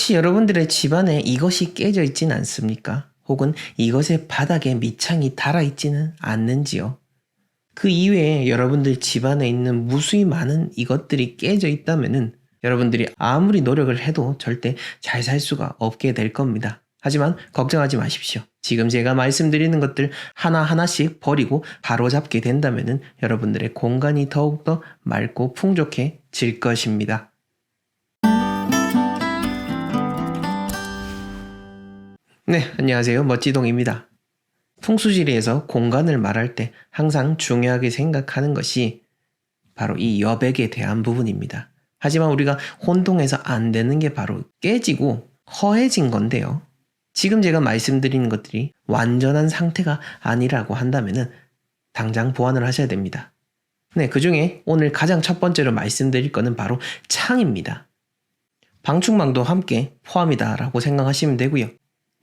혹시 여러분들의 집안에 이것이 깨져 있진 않습니까? 혹은 이것의 바닥에 밑창이 달아 있지는 않는지요? 그 이외에 여러분들 집안에 있는 무수히 많은 이것들이 깨져 있다면은 여러분들이 아무리 노력을 해도 절대 잘 살 수가 없게 될 겁니다. 하지만 걱정하지 마십시오. 지금 제가 말씀드리는 것들 하나하나씩 버리고 바로잡게 된다면은 여러분들의 공간이 더욱더 맑고 풍족해질 것입니다. 네, 안녕하세요. 멋지동입니다. 풍수지리에서 공간을 말할 때 항상 중요하게 생각하는 것이 바로 이 여백에 대한 부분입니다. 하지만 우리가 혼동해서 안 되는 게 바로 깨지고 허해진 건데요. 지금 제가 말씀드리는 것들이 완전한 상태가 아니라고 한다면은 당장 보완을 하셔야 됩니다. 네, 그 중에 오늘 가장 첫 번째로 말씀드릴 거는 바로 창입니다. 방충망도 함께 포함이다라고 생각하시면 되고요.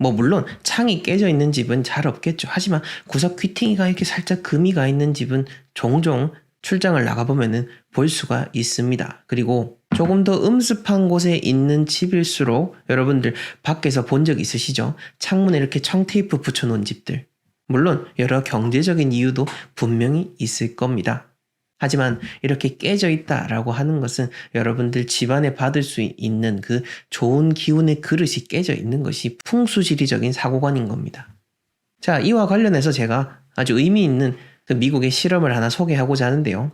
물론 창이 깨져 있는 집은 잘 없겠죠. 하지만 구석 귀퉁이가 이렇게 살짝 금이 가 있는 집은 종종 출장을 나가보면은 볼 수가 있습니다. 그리고 조금 더 음습한 곳에 있는 집일수록 여러분들 밖에서 본 적 있으시죠? 창문에 이렇게 청테이프 붙여놓은 집들. 물론 여러 경제적인 이유도 분명히 있을 겁니다. 하지만 이렇게 깨져 있다라고 하는 것은 여러분들 집안에 받을 수 있는 그 좋은 기운의 그릇이 깨져 있는 것이 풍수지리적인 사고관인 겁니다. 자, 이와 관련해서 제가 아주 의미 있는 그 미국의 실험을 하나 소개하고자 하는데요.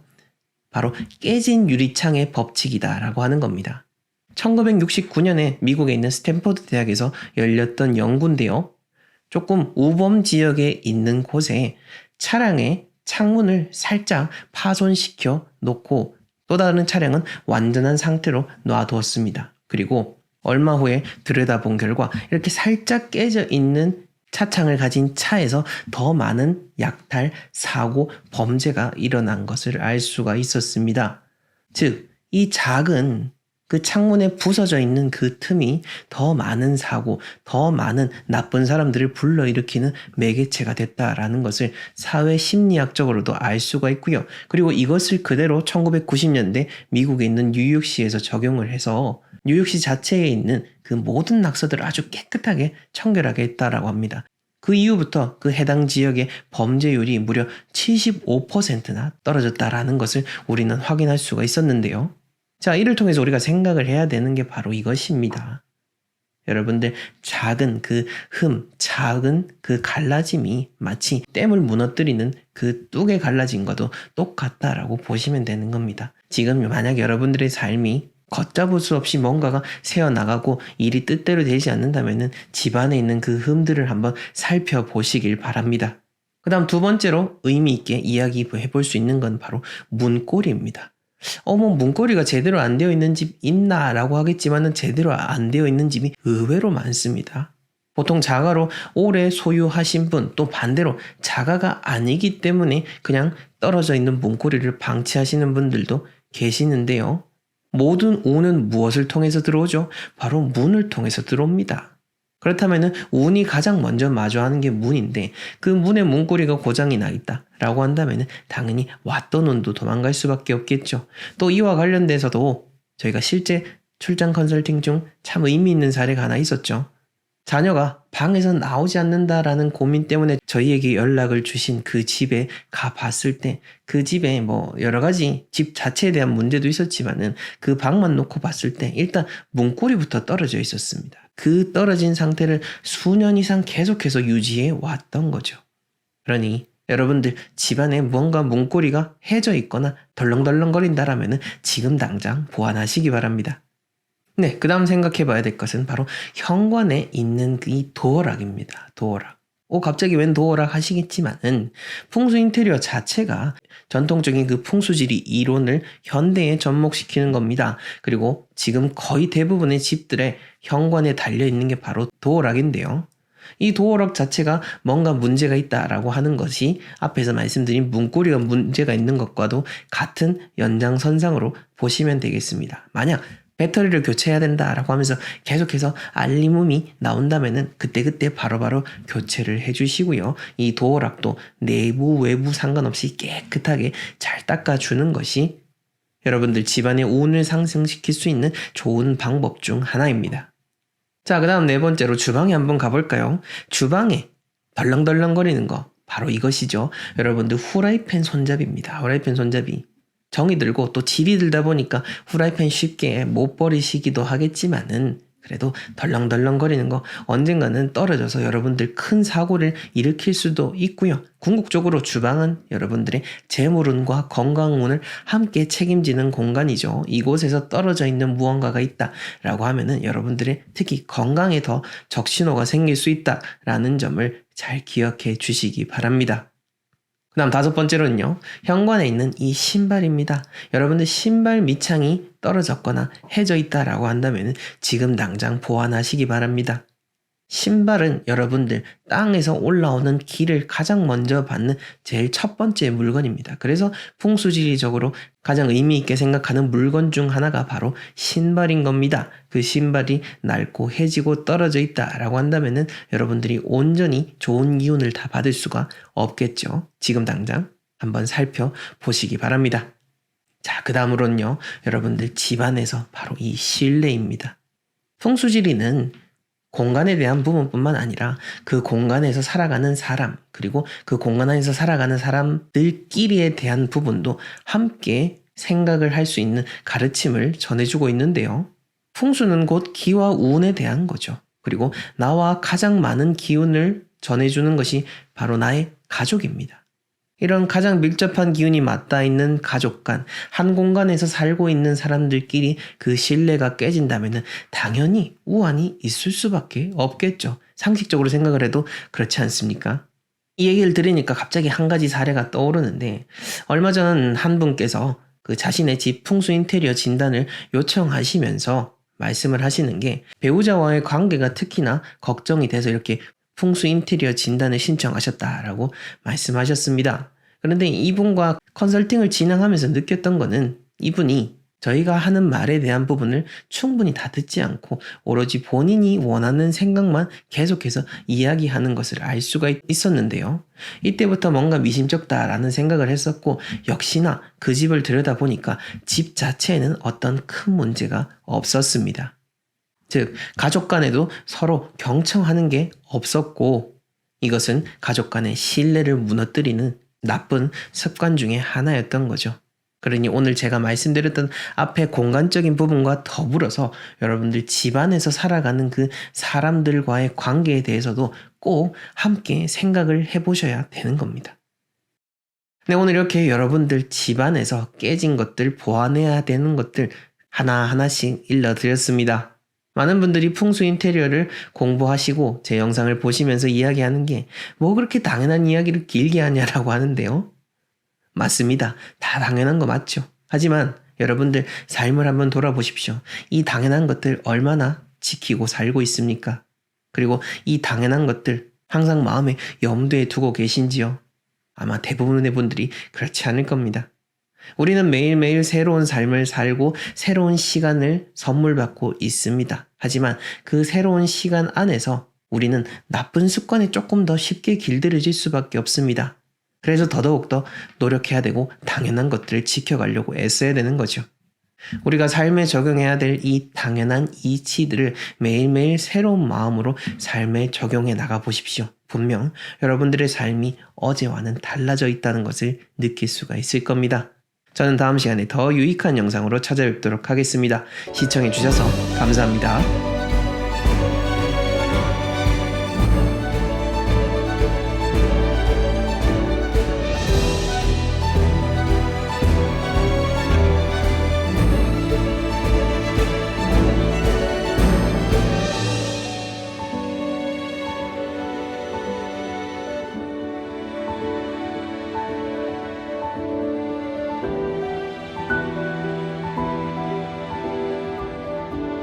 바로 깨진 유리창의 법칙이다라고 하는 겁니다. 1969년에 미국에 있는 스탠퍼드 대학에서 열렸던 연구인데요. 조금 우범 지역에 있는 곳에 차량의 창문을 살짝 파손시켜 놓고 또 다른 차량은 완전한 상태로 놔두었습니다. 그리고 얼마 후에 들여다본 결과 이렇게 살짝 깨져 있는 차창을 가진 차에서 더 많은 약탈, 사고, 범죄가 일어난 것을 알 수가 있었습니다. 즉, 이 작은 그 창문에 부서져 있는 그 틈이 더 많은 사고, 더 많은 나쁜 사람들을 불러일으키는 매개체가 됐다라는 것을 사회심리학적으로도 알 수가 있고요. 그리고 이것을 그대로 1990년대 미국에 있는 뉴욕시에서 적용을 해서 뉴욕시 자체에 있는 그 모든 낙서들을 아주 깨끗하게 청결하게 했다라고 합니다. 그 이후부터 그 해당 지역의 범죄율이 무려 75%나 떨어졌다라는 것을 우리는 확인할 수가 있었는데요. 자, 이를 통해서 우리가 생각을 해야 되는 게 바로 이것입니다. 여러분들 작은 그 작은 그 갈라짐이 마치 댐을 무너뜨리는 그 뚝의 갈라짐과도 똑같다라고 보시면 되는 겁니다. 지금 만약 여러분들의 삶이 걷잡을 수 없이 뭔가가 새어나가고 일이 뜻대로 되지 않는다면 집안에 있는 그 흠들을 한번 살펴보시길 바랍니다. 그 다음 두 번째로 의미 있게 이야기해 볼 수 있는 건 바로 문고리입니다. 문고리가 제대로 안 되어 있는 집 있나 라고 하겠지만은 제대로 안 되어 있는 집이 의외로 많습니다. 보통 자가로 오래 소유하신 분, 또 반대로 자가가 아니기 때문에 그냥 떨어져 있는 문고리를 방치하시는 분들도 계시는데요. 모든 운은 무엇을 통해서 들어오죠? 바로 문을 통해서 들어옵니다. 그렇다면 운이 가장 먼저 마주하는 게 문인데 그 문의 문고리가 고장이 나 있다라고 한다면 당연히 왔던 운도 도망갈 수밖에 없겠죠. 또 이와 관련돼서도 저희가 실제 출장 컨설팅 중 참 의미 있는 사례가 하나 있었죠. 자녀가 방에서 나오지 않는다라는 고민 때문에 저희에게 연락을 주신 그 집에 가봤을 때 그 집에 여러 가지 집 자체에 대한 문제도 있었지만은 그 방만 놓고 봤을 때 일단 문고리부터 떨어져 있었습니다. 그 떨어진 상태를 수년 이상 계속해서 유지해 왔던 거죠. 그러니 여러분들 집안에 뭔가 문고리가 해져 있거나 덜렁덜렁거린다라면은 지금 당장 보완하시기 바랍니다. 네, 그 다음 생각해 봐야 될 것은 바로 현관에 있는 이 도어락입니다. 도어락. 갑자기 웬 도어락 하시겠지만은 풍수 인테리어 자체가 전통적인 그 풍수지리 이론을 현대에 접목시키는 겁니다. 그리고 지금 거의 대부분의 집들의 현관에 달려있는 게 바로 도어락인데요. 이 도어락 자체가 뭔가 문제가 있다라고 하는 것이 앞에서 말씀드린 문고리가 문제가 있는 것과도 같은 연장선상으로 보시면 되겠습니다. 만약 배터리를 교체해야 된다라고 하면서 계속해서 알림음이 나온다면은 그때그때 바로바로 교체를 해주시고요. 이 도어락도 내부 외부 상관없이 깨끗하게 잘 닦아주는 것이 여러분들 집안의 운을 상승시킬 수 있는 좋은 방법 중 하나입니다. 자, 그 다음 네 번째로 주방에 한번 가볼까요? 주방에 덜렁덜렁거리는 거 바로 이것이죠. 여러분들 후라이팬 손잡이입니다. 후라이팬 손잡이. 정이 들고 또 질이 들다 보니까 후라이팬 쉽게 못 버리시기도 하겠지만은 그래도 덜렁덜렁거리는 거 언젠가는 떨어져서 여러분들 큰 사고를 일으킬 수도 있고요. 궁극적으로 주방은 여러분들의 재물운과 건강운을 함께 책임지는 공간이죠. 이곳에서 떨어져 있는 무언가가 있다라고 하면은 여러분들의 특히 건강에 더 적신호가 생길 수 있다라는 점을 잘 기억해 주시기 바랍니다. 그 다음 다섯 번째로는요. 현관에 있는 이 신발입니다. 여러분들 신발 밑창이 떨어졌거나 해져 있다라고 한다면 지금 당장 보완하시기 바랍니다. 신발은 여러분들 땅에서 올라오는 길을 가장 먼저 받는 제일 첫 번째 물건입니다. 그래서 풍수지리적으로 가장 의미 있게 생각하는 물건 중 하나가 바로 신발인 겁니다. 그 신발이 낡고 해지고 떨어져 있다라고 한다면은 여러분들이 온전히 좋은 기운을 다 받을 수가 없겠죠. 지금 당장 한번 살펴보시기 바랍니다. 자, 그 다음으로는요. 여러분들 집안에서 바로 이 실내입니다. 풍수지리는 공간에 대한 부분뿐만 아니라 그 공간에서 살아가는 사람, 그리고 그 공간 안에서 살아가는 사람들끼리에 대한 부분도 함께 생각을 할 수 있는 가르침을 전해주고 있는데요. 풍수는 곧 기와 운에 대한 거죠. 그리고 나와 가장 많은 기운을 전해주는 것이 바로 나의 가족입니다. 이런 가장 밀접한 기운이 맞닿아 있는 가족 간, 한 공간에서 살고 있는 사람들끼리 그 신뢰가 깨진다면 당연히 우환이 있을 수밖에 없겠죠. 상식적으로 생각을 해도 그렇지 않습니까? 이 얘기를 들으니까 갑자기 한 가지 사례가 떠오르는데 얼마 전 한 분께서 그 자신의 집 풍수 인테리어 진단을 요청하시면서 말씀을 하시는 게 배우자와의 관계가 특히나 걱정이 돼서 이렇게 풍수 인테리어 진단을 신청하셨다라고 말씀하셨습니다. 그런데 이분과 컨설팅을 진행하면서 느꼈던 거는 이분이 저희가 하는 말에 대한 부분을 충분히 다 듣지 않고 오로지 본인이 원하는 생각만 계속해서 이야기하는 것을 알 수가 있었는데요. 이때부터 뭔가 미심쩍다라는 생각을 했었고 역시나 그 집을 들여다보니까 집 자체에는 어떤 큰 문제가 없었습니다. 즉 가족 간에도 서로 경청하는 게 없었고 이것은 가족 간의 신뢰를 무너뜨리는 나쁜 습관 중에 하나였던 거죠. 그러니 오늘 제가 말씀드렸던 앞에 공간적인 부분과 더불어서 여러분들 집안에서 살아가는 그 사람들과의 관계에 대해서도 꼭 함께 생각을 해보셔야 되는 겁니다. 네, 오늘 이렇게 여러분들 집안에서 깨진 것들, 보완해야 되는 것들 하나하나씩 일러드렸습니다. 많은 분들이 풍수 인테리어를 공부하시고 제 영상을 보시면서 이야기하는 게 뭐 그렇게 당연한 이야기를 길게 하냐라고 하는데요. 맞습니다. 다 당연한 거 맞죠. 하지만 여러분들 삶을 한번 돌아보십시오. 이 당연한 것들 얼마나 지키고 살고 있습니까? 그리고 이 당연한 것들 항상 마음에 염두에 두고 계신지요? 아마 대부분의 분들이 그렇지 않을 겁니다. 우리는 매일매일 새로운 삶을 살고 새로운 시간을 선물 받고 있습니다. 하지만 그 새로운 시간 안에서 우리는 나쁜 습관에 조금 더 쉽게 길들여질 수밖에 없습니다. 그래서 더더욱더 노력해야 되고 당연한 것들을 지켜가려고 애써야 되는 거죠. 우리가 삶에 적용해야 될 이 당연한 이치들을 매일매일 새로운 마음으로 삶에 적용해 나가 보십시오. 분명 여러분들의 삶이 어제와는 달라져 있다는 것을 느낄 수가 있을 겁니다. 저는 다음 시간에 더 유익한 영상으로 찾아뵙도록 하겠습니다. 시청해주셔서 감사합니다.